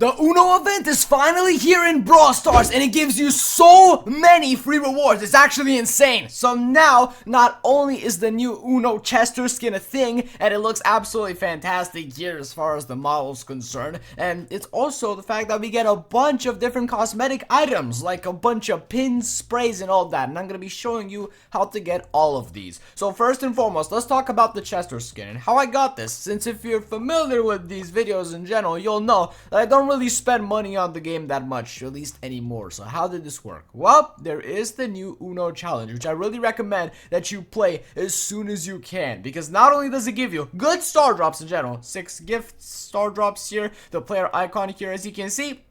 The Uno event is finally here in Brawl Stars, and it gives you so many free rewards. It's actually insane. So now, not only is the new Uno Chester skin a thing, and it looks absolutely fantastic here as far as the model is concerned, and it's also the fact that we get a bunch of different cosmetic items, like a bunch of pins, sprays, and all that. And I'm going to be showing you how to get all of these. So first and foremost, let's talk about the Chester skin and how I got this. Since if you're familiar with these videos in general, you'll know that I don't really spend money on the game that much, at least anymore. So how did this work? Well, there is the new Uno challenge, which I really recommend that you play as soon as you can, because not only does it give you good star drops in general, 6 gift star drops here, the player icon here as you can see,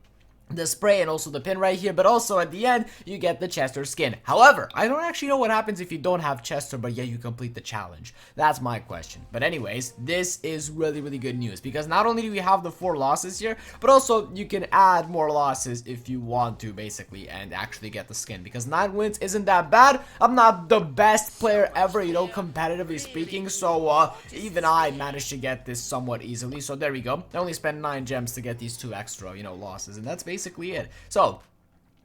the spray, and also the pin right here, but also at the end you get the Chester skin. However, I don't actually know what happens if you don't have Chester but yet you complete the challenge. That's my question. But anyways, this is really good news, because not only do we have the 4 losses here, but also you can add more losses if you want to, basically, and actually get the skin, because 9 wins isn't that bad. I'm not the best player ever, you know, competitively speaking, so even I managed to get this somewhat easily. So there we go. I only spent 9 gems to get these 2 extra, you know, losses, and that's basically it. So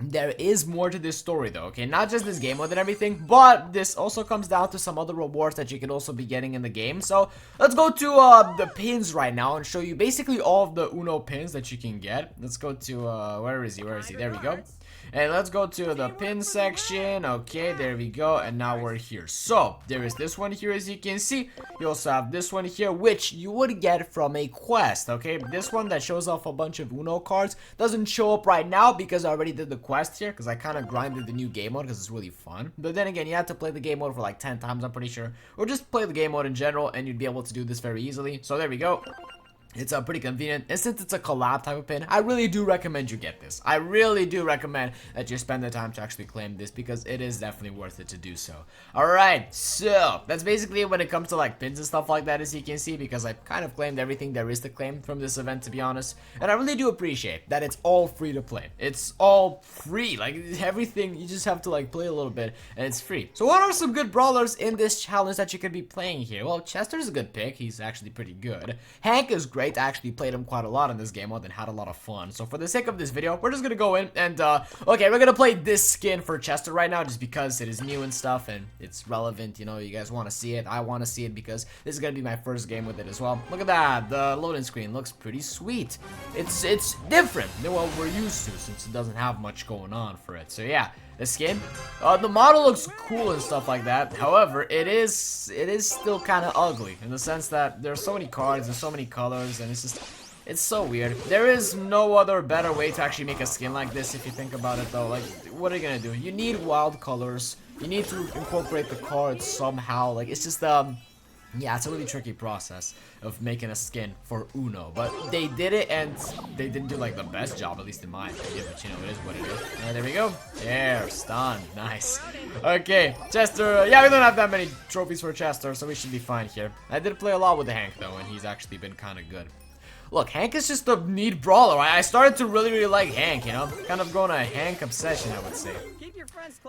there is more to this story though, okay? Not just this game mode and everything, but this also comes down to some other rewards that you can also be getting in the game. So let's go to the pins right now and show you basically all of the Uno pins that you can get. Let's go to where is he? There we go. And let's go to the pin section. Okay, there we go. And now we're here. So there is this one here, as you can see. You also have this one here, which you would get from a quest. Okay, this one that shows off a bunch of Uno cards doesn't show up right now because I already did the quest here, because I kind of grinded the new game mode because it's really fun. But then again, you have to play the game mode for like 10 times, I'm pretty sure, or just play the game mode in general and you'd be able to do this very easily. So there we go. It's pretty convenient, and since it's a collab type of pin, I really do recommend you get this. I really do recommend that you spend the time to actually claim this, because it is definitely worth it to do so. Alright, so that's basically it when it comes to like pins and stuff like that, as you can see, because I kind of claimed everything there is to claim from this event, to be honest. And I really do appreciate that it's all free to play. It's all free, like everything, you just have to like play a little bit and it's free. So what are some good brawlers in this challenge that you could be playing here? Well, Chester's a good pick. He's actually pretty good. Hank is great. I actually played him quite a lot in this game mode and had a lot of fun. So for the sake of this video, we're just gonna go in and okay, we're gonna play this skin for Chester right now, just because it is new and stuff and it's relevant. You know, you guys want to see it, I want to see it, because this is gonna be my first game with it as well. Look at that, the loading screen looks pretty sweet. It's different than what we're used to, since it doesn't have much going on for it. So yeah, the skin, the model looks cool and stuff like that. However, it is still kind of ugly, in the sense that there's so many cards and so many colors, and it's so weird. There is no other better way to actually make a skin like this, if you think about it though. Like, what are you gonna do? You need wild colors, you need to incorporate the cards somehow. Like, it's just yeah, it's a really tricky process of making a skin for Uno, but they did it, and they didn't do like the best job, at least in my opinion, but you know, it is what it is. There we go. There, stunned. Nice. Okay, Chester. Yeah, we don't have that many trophies for Chester, so we should be fine here. I did play a lot with Hank though, and he's actually been kind of good. Look, Hank is just a neat brawler. I started to really like Hank, you know? Kind of going a Hank obsession, I would say.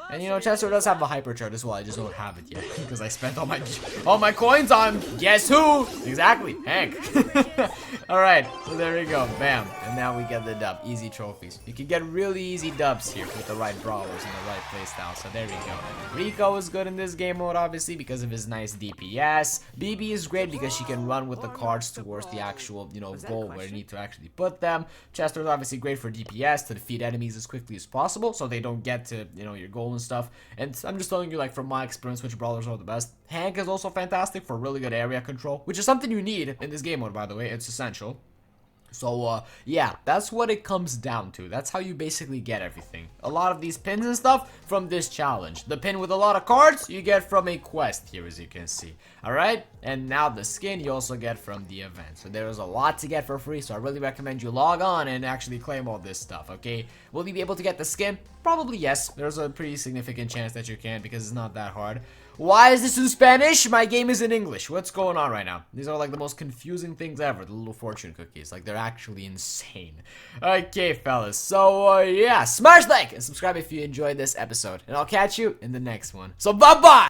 And you know, Chester does have a hypercharge as well. I just don't have it yet because I spent all my coins on guess who? Exactly, Hank. Alright, so there we go. Bam. And now we get the dub. Easy trophies. You can get really easy dubs here with the right brawlers and the right playstyle. So there we go. Rico is good in this game mode, obviously, because of his nice DPS. BB is great because she can run with the cards towards the actual, you know, goal where you need to actually put them. Chester is obviously great for DPS, to defeat enemies as quickly as possible, so they don't get to, you know, your goal and stuff. And I'm just telling you, like, from my experience, which brawlers are the best. Hank is also fantastic for really good area control, which is something you need in this game mode, by the way. It's essential. So, yeah, that's what it comes down to. That's how you basically get everything. A lot of these pins and stuff from this challenge. The pin with a lot of cards, you get from a quest here, as you can see. Alright? And now the skin you also get from the event. So there is a lot to get for free, so I really recommend you log on and actually claim all this stuff, okay? Will you be able to get the skin? Probably yes. There's a pretty significant chance that you can, because it's not that hard. Why is this in Spanish? My game is in English. What's going on right now? These are like the most confusing things ever, the little fortune cookies. Like, they're actually insane. Okay, fellas. So, yeah, smash like and subscribe if you enjoyed this episode. And I'll catch you in the next one. So, bye-bye!